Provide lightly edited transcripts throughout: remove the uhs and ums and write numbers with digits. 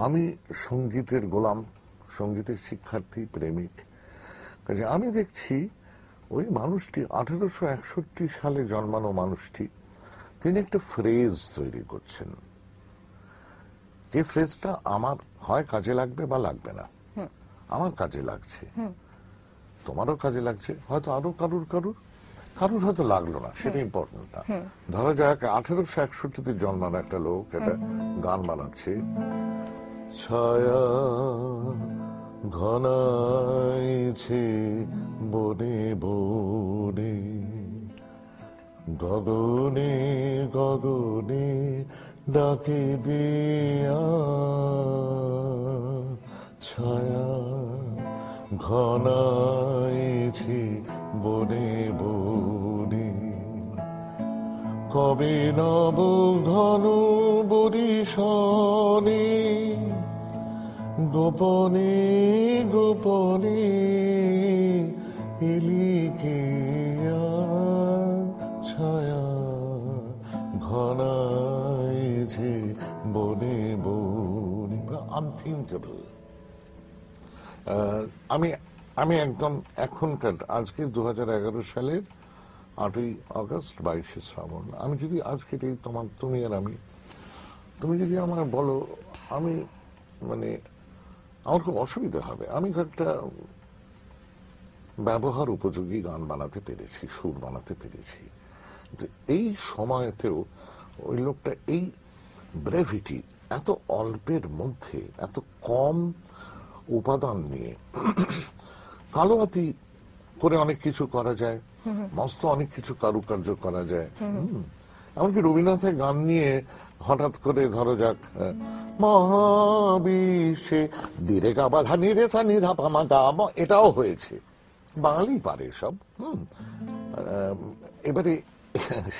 আমি সঙ্গীতের গোলাম, সঙ্গীতের শিক্ষার্থী, প্রেমিক। কাজে আমি দেখছি ওই মানুষটি 1861 সালে জন্মানো মানুষটি, তিনি একটা ফ্রেজ তৈরি করছেন, যে ফ্রেজটা আমার হয় কাজে লাগবে বা লাগবে না। আমার কাজে লাগছে, তোমারও কাজে লাগছে, হয়তো আরো কারুর হয়তো লাগলো না, সেটা ইম্পর্টেন্ট না। ধরা যাক 1861 জন্মানো একটা লোক একটা গান বানাচ্ছে, ছায়া ঘনাইছে বনে বনে, গগনে গগনে ডাকে দিয়া, ছায়া ঘনাইছে বনে বনে, কবে নব ঘন বরিশনে, গোপনে গোপনে এলিকে ছায়া ঘনাইছে বনে বনে। আনথিঙ্কেবল। আমি একদম এখনকার আজকে 2011 সালের 8ই আগস্ট 22শে শ্রাবণ, আমি যদি আজকে তুমি আর আমি, তুমি যদি আমার বলো, আমি মানে আমার খুব অসুবিধা হবে। আমি একটা ব্যবহার উপযোগী গান বানাতে পেরেছি, সুর বানাতে পেরেছি, এই সময়তেও ওই লোকটা এই ব্রেভিটি, এত অল্পের মধ্যে এত কম উপাদান নিয়ে কালোয়াতি করে অনেক কিছু করা যায়, মস্ত অনেক কিছু কারুকার্য করা যায়। এমনকি রবীন্দ্রনাথের গান নিয়ে হঠাৎ করে ধরো যাক মহাবিশ্বে দিরে গা বাধা নিরে সা নিধা পামা গা, এটাও হয়েছে, বাঙালি পারে সব। এবারে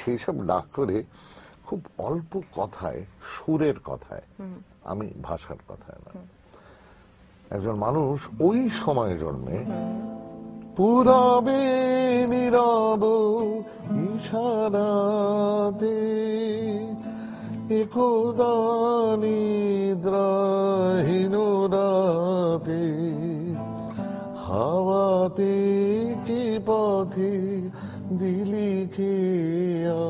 সেই সব না করে খুব অল্প কথায়, সুরের কথায়, আমি ভাষার কথায় না, একজন মানুষ ওই সময় জন্মে পুরবে নীরব ইশারাতে, একদা নিদ্রাহীন রাতে, হাওয়াতে কি পথে দিলি খেয়া,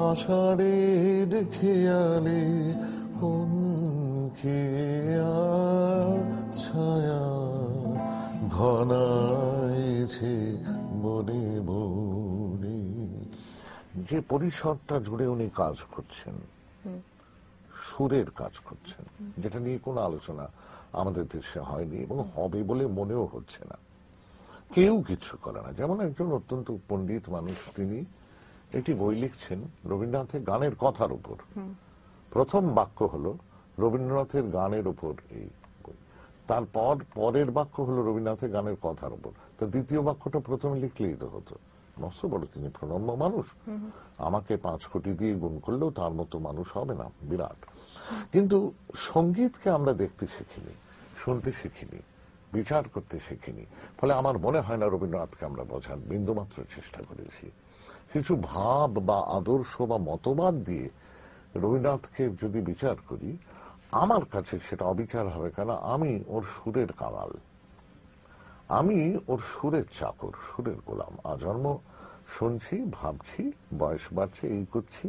আষাঢ়ের খেয়ালে কোন খেয়া, ছায়া ঘনাইছে বনে বনে। যে পরিসরটা জুড়ে উনি কাজ করছেন, সুরের কাজ করছেন, যেটা নিয়ে কোনো আলোচনা আমাদের দেশে হয়নি এবং হবে বলে মনেও হচ্ছে না, কেউ কিছু করে না। যেমন একজন অত্যন্ত পণ্ডিত মানুষ, তিনি একটি বই লিখছেন রবীন্দ্রনাথের গানের কথার উপর। প্রথম বাক্য হলো রবীন্দ্রনাথের গানের উপর এই বই, তারপর পরের বাক্য হলো রবীন্দ্রনাথের গানের কথার উপর, তো দ্বিতীয় বাক্যটা প্রথমে লিখলেই তো হতো। মস্ত বড় তিনি প্রণম্য মানুষ, আমাকে 5 কোটি দিয়ে গুণ করলেও তার মতো মানুষ হবে না, বিরাট। কিন্তু সঙ্গীতকে আমরা দেখতে শিখিনি, শুনতে শিখিনি, বিচার করতে শিখিনি, ফলে আমার মনে হয় না রবীন্দ্রনাথকে আমরা বোঝার বিন্দুমাত্র চেষ্টা করেছি। কিছু ভাব বা আদর্শ বা মতবাদ দিয়ে রবীন্দ্রনাথকে যদি বিচার করি, আমার কাছে সেটা অবিচার হবে, কেন আমি ওর সুরের কাঙাল, আমি ওর সুরের চাকর, সুরের গোলাম। আজন্ম শুনছি, ভাবছি, বয়স বাড়ছে, এই করছি।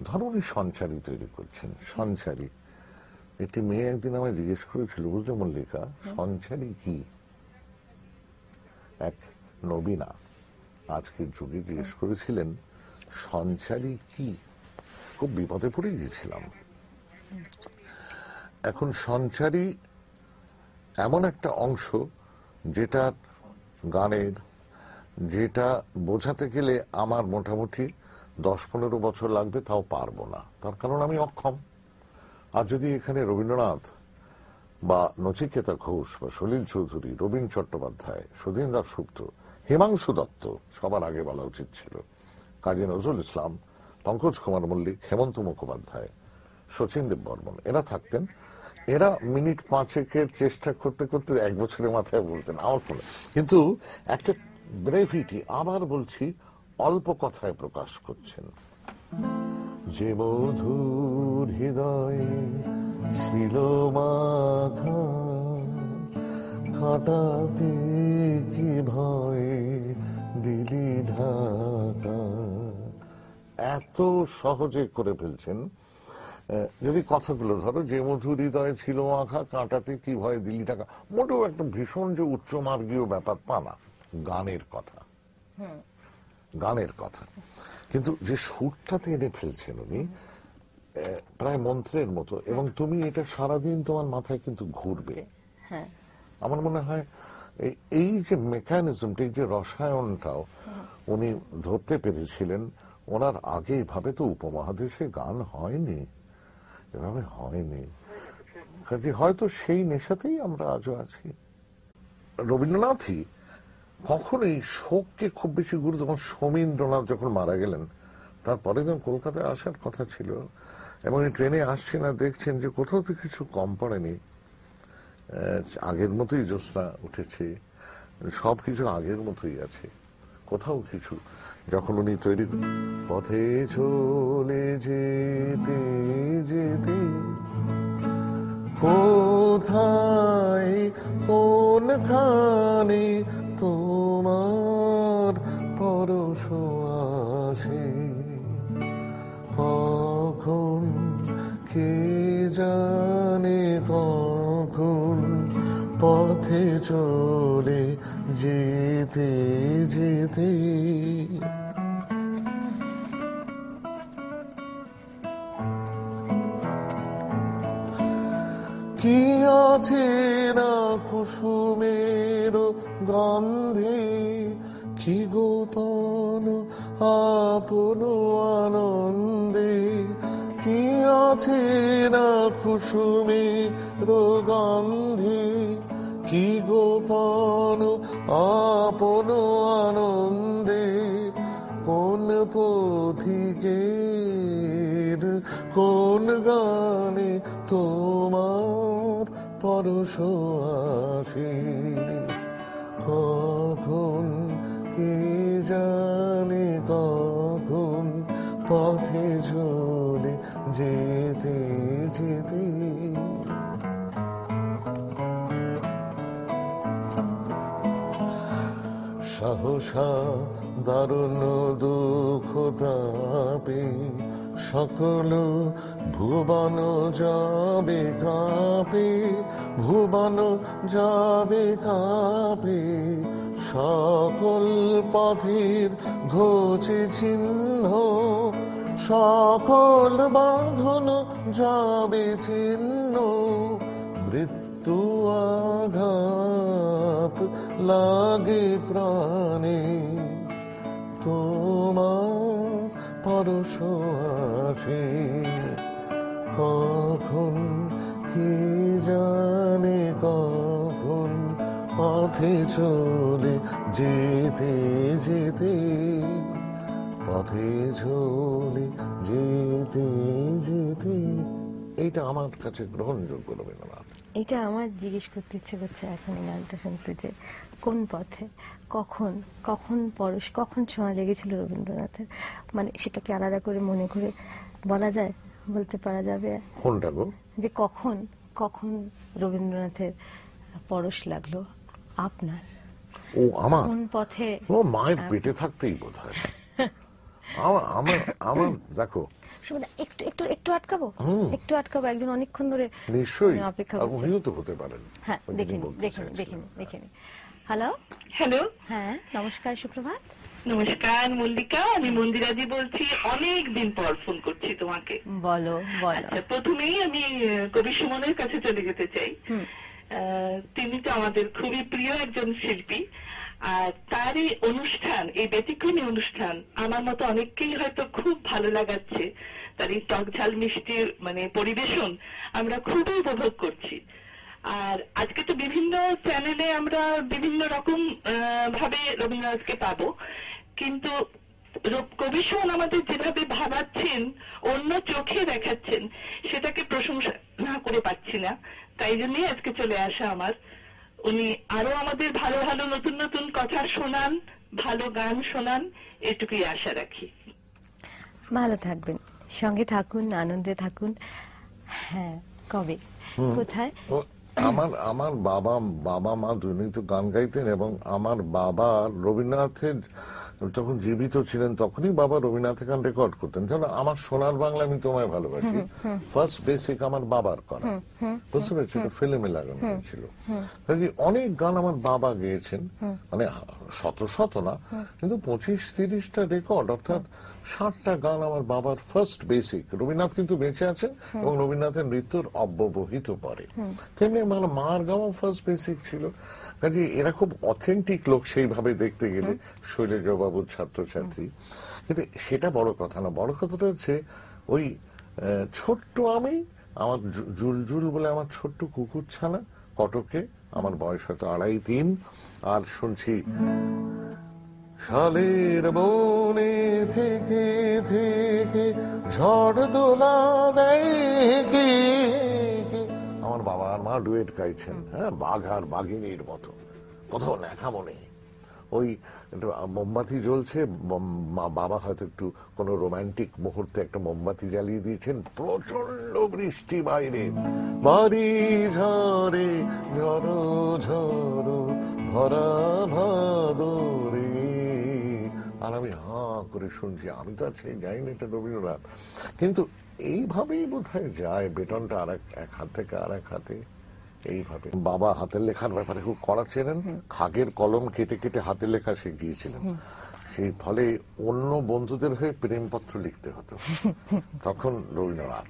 ধরো উনি সঞ্চারী তৈরি করছেন, সঞ্চারী। একটি মেয়ে একদিন আমায় জিজ্ঞেস করেছিল, বুঝলে মল্লিকা, সঞ্চারী কি? এক নবীনা আজকের যুগে জিজ্ঞেস করেছিলেন সঞ্চারী কি। খুব বিপদে পড়ে গিয়েছিলাম। এখন সঞ্চারী এমন একটা অংশ যেটা গানের, যেটা বোঝাতে গেলে আমার মোটামুটি 10-15 বছর লাগবে, তাও পারবো না, তার কারণ আমি অক্ষম। আর যদি এখানে রবীন্দ্রনাথ বা নচিকেতা ঘোষ বা সলিল চৌধুরী, রবীন চট্টোপাধ্যায়, সুধীন দাশগুপ্ত, হিমাংশু দত্ত, সবার আগে বলা উচিত ছিল, কাজী নজরুল ইসলাম, পঙ্কজ কুমার মল্লিক, হেমন্ত মুখোপাধ্যায়, শচীন দেববর্মন, এরা থাকতেন, এরা মিনিট 5-এর চেষ্টা করতে করতে 1 বছরের মাথায় বলতেন আমার ফলে। কিন্তু একটা ব্রেভিটি, আবার বলছি, অল্প কথায় প্রকাশ করছেন। যে মধুর হৃদয়ে ছিল মাখা, কাটাতে কি ভয়ে দিলি ঢাকা। এত সহজে করে ফেলছেন। যদি কথাগুলো ধরো, যে মধুর হৃদয়ে ছিল মাখা, কাঁটাতে কি ভয়ে দিলি ঢাকা, মোটেও একটা ভীষণ যে উচ্চমার্গীয় ব্যাপার তা না, গানের কথা, গানের কথা। কিন্তু যে সুরটাতে এনে ফেলছেন উনি, প্রায় মন্ত্রের মতো, এবং তুমি এটা সারাদিন তোমার মাথায় কিন্তু ঘুরবে। আমার মনে হয় এই যে মেকানিজমটা, এই যে রসায়নটাও উনি ধরতে পেরেছিলেন। ওনার আগে এভাবে তো উপমহাদেশে গান হয়নি, এভাবে হয়নি। কাজে হয়তো সেই নেশাতেই আমরা আজও আছি। রবীন্দ্রনাথই কখন এই শোককে খুব বেশি গুরুত্ব, যখন সমীন্দ্রনাথ যখন মারা গেলেন, তারপরে যখন কলকাতায় আসার কথা ছিল এবং এই ট্রেনে আসছে না, দেখছেন যে কোথাও তো কিছু কম পড়েনি, আগের মতোই জ্যোৎস্না উঠেছে, সবকিছু আগের মতোই আছে, কোথাও কিছু। যখন উনি তৈরি পথে চলে যেতে যেতে কোথায় কোনখানে তোমার পরশ আসে, কখন কে জানে কখন পথে চলে যেতে যেতে। কি আছে না কুসুমের গন্ধে, কি গোপন আপন আনন্দে, কি আছে না কুসুমের গন্ধে, কি গোপন আপন আনন্দে, কোন পথিকের কোন গানে তোমার পরশ আসে, কখন কে জানে কখন পথে চলে যেতে যেতে। সহসা দারুণ দুঃখ তাপে সকল ভুবন যাবে কাঁপে, ভুবন যাবে কাঁপে, সকল পথের ঘোচে চিহ্ন, সকল বাঁধন যাবে ছিন্ন, মৃত্যু আঘাত লাগে প্রাণে, তোমার পরশ আসে, কখন কি জানে কখন পথে চলে যেতে যেতে, পথে চলে যেতে যেতে। এইটা আমার কাছে গ্রহণযোগ্য রবীন্দ্রনাথ। এটা আমার জিজ্ঞেস করতে ইচ্ছে করছে এখন এই গানটা শুনতে, যে কোন পথে কখন কখন পরশ কখন ছোঁয়া লেগেছিল রবীন্দ্রনাথের, মানে সেটাকে আলাদা করে মনে করে বলা যায়, বলতে পারা যাবে কোনটা গো? যে কখন কখন রবীন্দ্রনাথের পরশ লাগলো আপনার? ও আমার কোন পথে? ও মায়ের পেটে থাকতেই বোধ হয়। আমার দেখো, একটু একটু একটু আটকাবো, একটু আটকাবো, একজন অনেকক্ষণ ধরে নিশ্চয়ই অপেক্ষা করছে। তো হতে পারেন। হ্যাঁ, দেখিনি দেখিনি দেখিনি। হ্যালো হ্যালো, হ্যাঁ নমস্কার, সুপ্রভাত। নমস্কার মল্লিকা, আমি মন্দিরাজি বলছি, অনেক দিন পর ফোন করছি তোমাকে। বলো বলো। আচ্ছা, প্রথমেই আমি কবি সুমনের কাছে চলে যেতে চাই। তিনি তো আমাদের খুবই প্রিয় একজন শিল্পী, আর তার এই অনুষ্ঠান, এই ব্যতিক্রমী অনুষ্ঠান আমার মতো অনেককেই হয়তো খুব ভালো লাগাচ্ছে। তার এই টক ঝাল মিষ্টির মানে পরিবেশন আমরা খুবই উপভোগ করছি। আর আজকে তো বিভিন্ন চ্যানেলে আমরা বিভিন্ন রকম ভাবে রবীন্দ্রনাথকে পাবো, কিন্তু কবি সুমন আমাদের যেভাবে ভাবাচ্ছেন, অন্য চোখে দেখাচ্ছেন, সেটাকে প্রশংসা না করে পাচ্ছি না। তাই জন্যই আজকে চলে আসা আমার। উনি আরো আমাদের ভালো ভালো নতুন নতুন কথা শোনান, ভালো গান শোনান, এটুকুই আশা রাখি। ভালো থাকবেন। সঙ্গে থাকুন, আনন্দে থাকুন। হ্যাঁ, কবে কোথায়? আমার বাবা মা দুজনেই তো গান গাইতেন, এবং আমার বাবা রবীন্দ্রনাথের যখন জীবিত ছিলেন তখনই বাবা রবীন্দ্রনাথের গান রেকর্ড করতেন। যেন আমার সোনার বাংলা আমি তোমায় ভালোবাসি ফার্স্ট বেসিক আমার বাবার করা, বুঝতে পেরেছি, ফিল্মে লাগানো হয়েছিল। অনেক গান আমার বাবা গেয়েছেন, মানে শত না, কিন্তু 25-30টা রেকর্ড, অর্থাৎ 60টা গান আমার বাবার ফার্স্ট বেসিক। রবীন্দ্রনাথ কিন্তু বেঁচে আছেন এবং রবীন্দ্রনাথের মৃত্যুর অব্যবহিত পরে, তেমনি আমার মার গাওয়া ফার্স্ট বেসিক ছিল। কাজে এরা খুব অথেন্টিক লোক সেইভাবে দেখতে গেলে, শৈলেন্দ্রবাবুর ছাত্রছাত্রী। কিন্তু সেটা বড় কথা না, বড় কথাটা হচ্ছে ওই ছোট্ট আমি, আমার জুলজুল বলে আমার ছোট্ট কুকুর ছানা কটকে, আমার বয়স হয়তো 2.5-3, আর শুনছি শালের বনে থেকে থেকে ঝড় দোলা দেয় কে। আমার বাবা আর মা ডুয়েট গাইছেন, হ্যাঁ, বাঘ আর বাঘিনীর মতো, কোথাও ন্যাকামো নেই। ওই মোমবাতি জ্বলছে, বাবা হয়তো একটু কোনো রোমান্টিক মুহূর্তে একটা মোমবাতি জ্বালিয়ে দিয়েছেন, প্রচন্ড বৃষ্টি বাইরে, বাড়ি ঝরে ঝড়ো ঝড়ো ভরা ভাদরে, আর আমি হাঁ করে শুনছি। আমি তো আছি জানি না এটা রবীন্দ্রনাথ, কিন্তু এইভাবেই বোধহয় যায় বেটনটা আর এক হাত থেকে আর এক হাতে। এইভাবে বাবা হাতের লেখার ব্যাপারে খুব কড়া ছিলেন, খাগের কলম কেটে কেটে হাতের লেখা শিখিয়েছিলেন। সেই ফলে অন্য বন্ধুদের হয়ে প্রেমপত্র লিখতে হতো। তখন রবীন্দ্রনাথ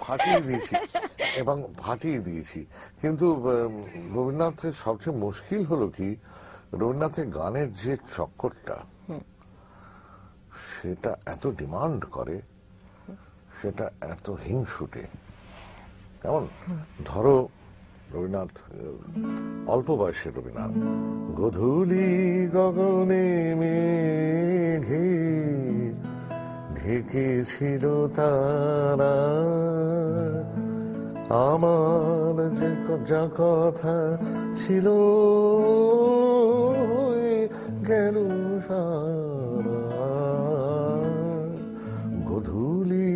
ফাটিয়ে দিয়েছি, এবং ফাটিয়ে দিয়েছি। কিন্তু রবীন্দ্রনাথের সবচেয়ে মুশকিল হলো কি, রবীন্দ্রনাথের গানের যে চক্করটা, সেটা এত ডিমান্ড করে, সেটা এত হিংসুটে। কেমন ধরো রবীন্দ্রনাথ, অল্প বয়সের রবীন্দ্রনাথ, গধূলি গগনে মেঘে ঢেকেছিল তারা, আমার যা কথা ছিল গেল সারা, গধূলি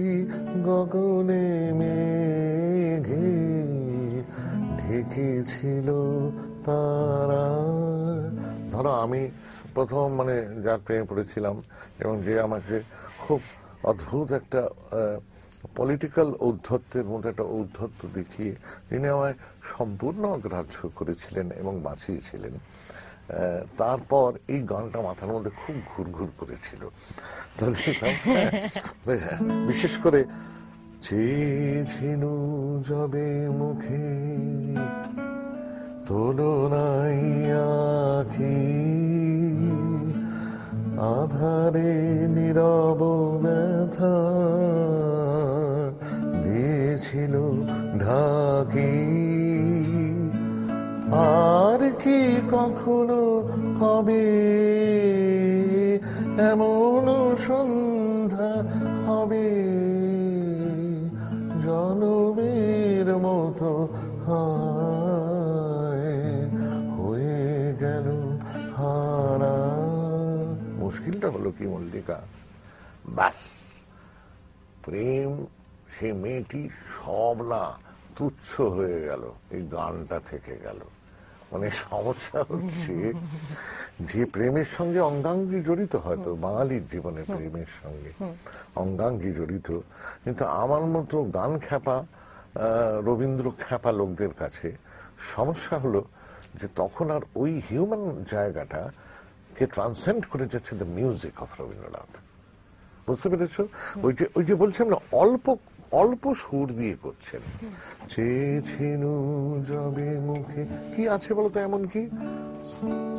গগনে মেঘে ঢেকেছিল তারা। ধরো আমি প্রথম মানে যার প্রেমে পড়েছিলাম, এবং যে আমাকে খুব অদ্ভুত একটা পলিটিক্যাল ঔদ্ধত্যের মধ্যে একটা ঔদ্ধত্য দেখিয়ে তিনি আমায় সম্পূর্ণ অগ্রাহ্য করেছিলেন এবং বাঁচিয়েছিলেন, তারপর এই গানটা মাথার মধ্যে খুব ঘুরঘুর করেছিল। বিশেষ করে চেয়েছিনু যবে মুখে তুলনাই আঁখি, আধারে নীরব ব্যথা দিয়েছিল ঢাকি, আর কি কখনো কবে এমন সন্ধ্যা হবে, জনমের মতো হয়ে গেল হারা। মুশকিলটা হলো কি মল্লিকা, বাস প্রেম সে মেয়েটি সব না তুচ্ছ হয়ে গেল, এই গানটা থেকে গেল। মানে সমস্যা হচ্ছে যে প্রেমের সঙ্গে অঙ্গাঙ্গি জড়িত, হয়তো বাঙালির জীবনে প্রেমের সঙ্গে অঙ্গাঙ্গি জড়িত, কিন্তু আমার মতো গান খ্যাপা রবীন্দ্র খ্যাপা লোকদের কাছে সমস্যা হলো যে তখন আর ওই হিউম্যান জায়গাটা কে ট্রান্সেন্ড করে যাচ্ছে দ্য মিউজিক অফ রবীন্দ্রনাথ। বুঝতে পেরেছ? ওই যে বলছিলাম না, অল্প অল্প সুর দিয়ে করছেন। চেয়েছিনু যবে মুখে, কি আছে বলতো এমন কি,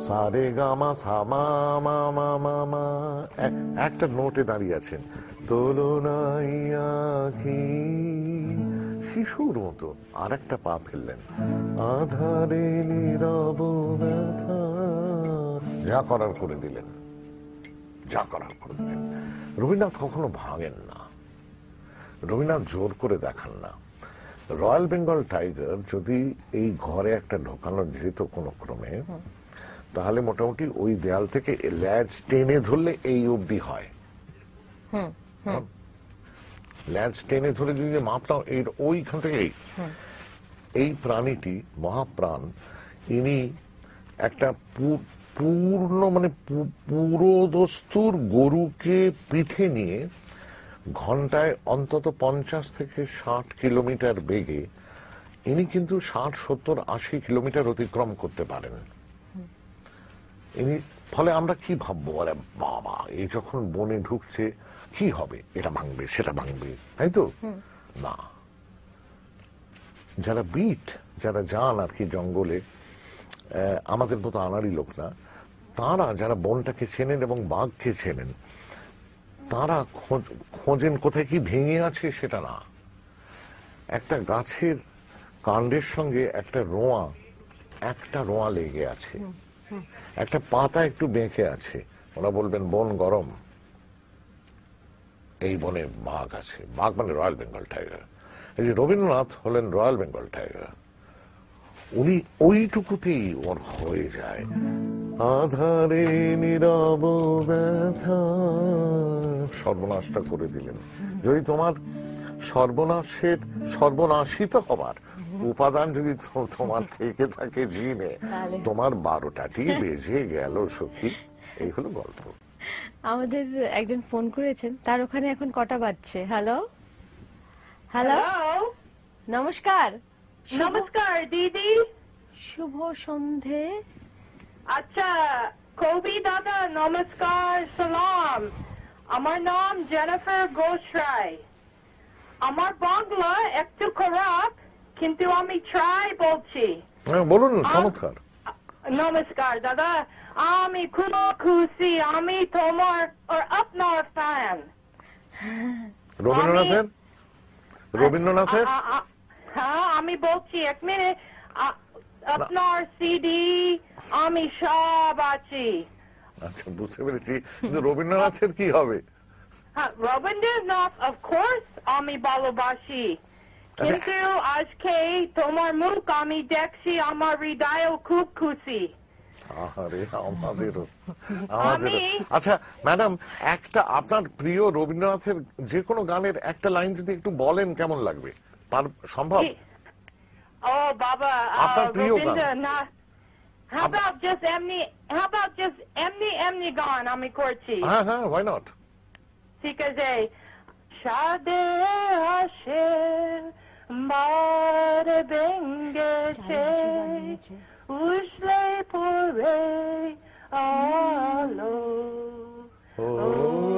সারে গামা সামা মা মা মা, একটা নোটে দাঁড়িয়ে আছেন, তুলনাই আঁখি, শিশুর মতো আর একটা পা ফেললেন, আধারে নীরব ব্যথা, যা করার করে দিলেন, যা করার করে দিলেন। রবীন্দ্রনাথ কখনো ভাঙেন না, রবীন্দ্রনাথ জোর করে দেখান না। রয়্যাল বেঙ্গল টাইগার যদি এই ঘরে একটা ঢোকানো যেত কোনো ক্রমে, তাহলে মোটামুটি ওই দেয়াল থেকে ল্যাজ টেনে ধরলে এই অবধি হয়। ল্যাজ টেনে ধরে যদি মাপটা ওইখান থেকে এই প্রাণীটি মহাপ্রাণ, ইনি একটা পূর্ণ মানে পুরো দস্তুর গরুকে পিঠে নিয়ে ঘন্টায় অন্তত 50 থেকে 60 কিলোমিটার বেগে ইনি কিন্তু 60, 70, 80 কিলোমিটার অতিক্রম করতে পারেন। ইনি ফলে আমরা কি ভাববো, আরে বাবা এই যখন বনে ঢুকছে কি হবে, এটা ভাঙবে সেটা ভাঙবে, তাই তো না। যারা যারা যান আর কি জঙ্গলে, আমাদের মতো আনাড়ি লোক না, তারা যারা বনটাকে চেনেন এবং বাঘকে চেনেন, তারা খোঁজেন কোথায় কি ভেঙে আছে সেটা না, একটা গাছের কাণ্ডের সঙ্গে একটা রোঁয়া লেগে আছে, একটা পাতা একটু বেঁকে আছে, ওরা বলবেন বন গরম, এই বনে বাঘ আছে। বাঘ মানে রয়্যাল বেঙ্গল টাইগার। এই যে রবীন্দ্রনাথ হলেন রয়্যাল বেঙ্গল টাইগার, উনি ওইটুকুতেই ওর হয়ে যায়। আধারে নীরব ব্যথা, সর্বনাশটা করে দিলেন। যদি তোমার সর্বনাশিত হবার উপাদান যদি তোমার থেকে থাকে জিনে, তোমার 12টাটি বেজে গেল সখী। এই হলো গল্প। আমাদের একজন ফোন করেছেন, তার ওখানে এখন কটা বাজছে? হ্যালো হ্যালো, নমস্কার। নমস্কার দিদি, শুভ সন্ধে। আচ্ছা কবি দাদা নমস্কার, সালাম। আমার নাম জেনিফার ঘোষ রায়। আমার বাংলা একটু খারাপ, কিন্তু আমি ট্রাই বলছি। বলুন, চমৎকার। নমস্কার দাদা, আমি খুব খুশি, আমি তোমার আপনার ফ্যান। রবীন্দ্রনাথের হ্যাঁ আমি বলছি, এক মিনিট। আপনার সিডি আমি সব আছি। আচ্ছা বুঝতে পেরেছি, কিন্তু রবীন্দ্রনাথের কি হবে? রবীন্দ্রনাথ অফকোর্স আমি ভালোবাসি, কিন্তু আজকে তোমার মুখ আমি দেখছি, আমার হৃদয় খুব খুশি। আরে আমাদেরও। আচ্ছা ম্যাডাম, একটা আপনার প্রিয় রবীন্দ্রনাথের যে কোনো গানের একটা লাইন যদি একটু বলেন কেমন লাগবে? সম্ভব? ও বাবা, আপনার প্রিয় গান। রবীন্দ্রনাথ, how about just এমনি গান আমি করছি। হ্যাঁ, why not? ঠিক আছে। সাদে আসে বার ভেঙ্গেছে, উঠলে পড়ে আলো,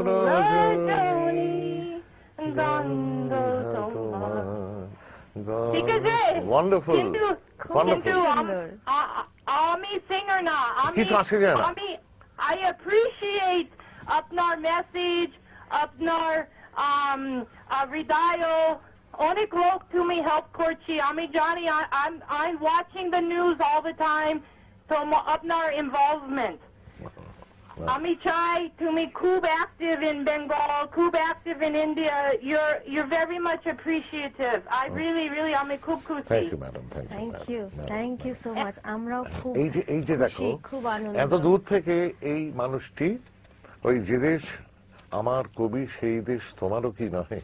রজনী গন্ধ তোমার। ঠিক আছে, ওয়ান্ডারফুল, কিন্তু আমি সিঙ্গার না, কিছু আসে যায় না। আমি I appreciate আপনার মেসেজ, আপনার হৃদয়, অনেক লোক তুমি হেল্প করছি, আমি জানি। I'm watching the news all the time, তো আপনার ইনভলভমেন্ট আমি চাই। তুমি খুব active in Bengal, খুব active in India. You're very much appreciative. I really আমি খুব খুশি। Thank you madam, thank you so much. আমরাও খুব এই যে দেখো, খুব আনন্দ। এত দূর থেকে এই মানুষটি, ওই যে দেশ আমার কবি সেই দেশ তোমারও কি নহে,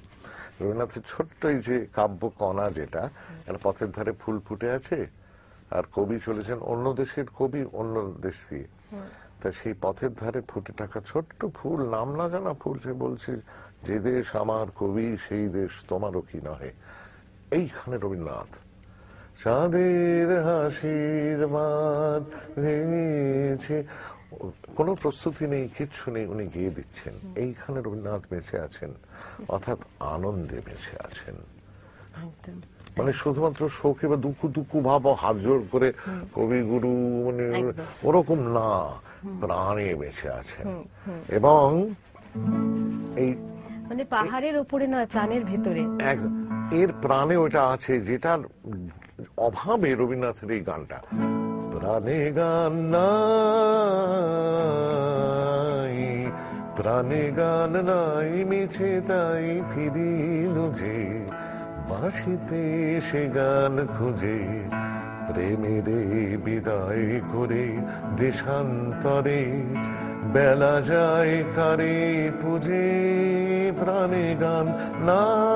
রবীন্দ্রনাথের ছোট্ট এই যে কাব্য কণা, যেটা পথের ধারে ফুল ফুটে আছে, আর কবি চলেছেন অন্য দেশের কবি, অন্য দেশ দিয়ে। তা সেই পথের ধারে ফুটে থাকা ছোট্ট ফুল, নাম না জানা ফুল, সে বলছে যে দেশ আমার কবি সেই দেশ তোমারও কি নহে। এইখানে রবীন্দ্রনাথ চাঁদের হাসির বাঁধ ভেঙেছে, কোনো প্রস্তুতি নেই, কিচ্ছু নেই, উনি গেয়ে দিচ্ছেন। এইখানে রবীন্দ্রনাথ বেঁচে আছেন, অর্থাৎ আনন্দে বেঁচে আছেন। মানে শুধুমাত্র শোকে বা দুঃখ ভাব হাত জোর করে কবিগুরু মানে ওরকম না, প্রাণে বেঁচে আছেন। এবং এই মানে পাহাড়ের উপরে নয়, প্রাণের ভেতরে, এর প্রাণে ওটা আছে যেটার অভাবে রবীন্দ্রনাথের এই গানটা। প্রাণে গান নাই, প্রাণে গান নাই, মিছে তাই ফিরিল যে, বাঁশিতে সে গান খুঁজে প্রেমেরে বিদায় করে দেশান্তরে বেলা যায় কারে পুজে প্রাণে গান নাই,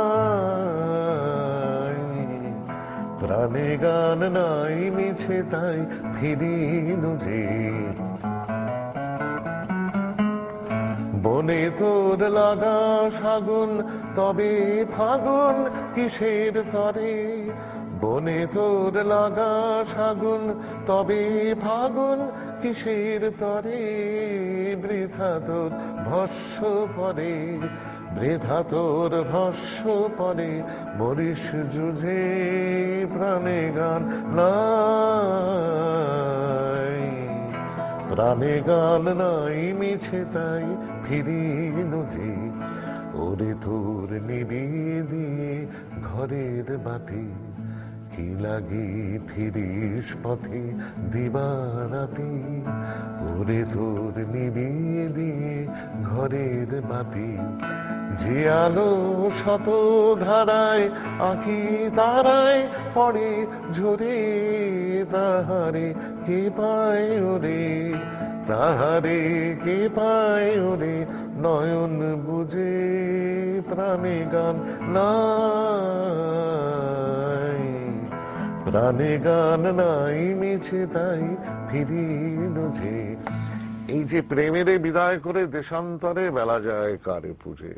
প্রাণে গান নাই মিছে তাই ফিরিনু যে। বনে তোর লাগা সাগুন তবে ফাগুন কিসের তরে, বনে তোর লাগা সাগুন তবে ফাগুন কিসের তরে, বৃথা তোর ভস্য পরে, বৃথা তোর ভস্য পরে, মরিস যুঝে প্রাণে গান নাই, প্রাণে গান নাই মিছে তাই ফিরিনু যে। ওরে তোর নিবিয়ে দিয়ে ঘরের বাতি, কি লাগি ফিরিস পথে দিবারাতি, ওরে তোর নিবিয়ে দিয়ে ঘরের বাতি, যে আলো শত ধারায় আঁকি তারায় পড়ে ঝরে, তাহারে কে পায় ওরে, তাহারে কে পায় ওরে, নয়ন বুঝে প্রাণে গান নাই, প্রাণে গান নাই মিছে তাই ফিরিনু যে। এই যে প্রেমেরে বিদায় করে দেশান্তরে বেলা যায় কারে পুজে।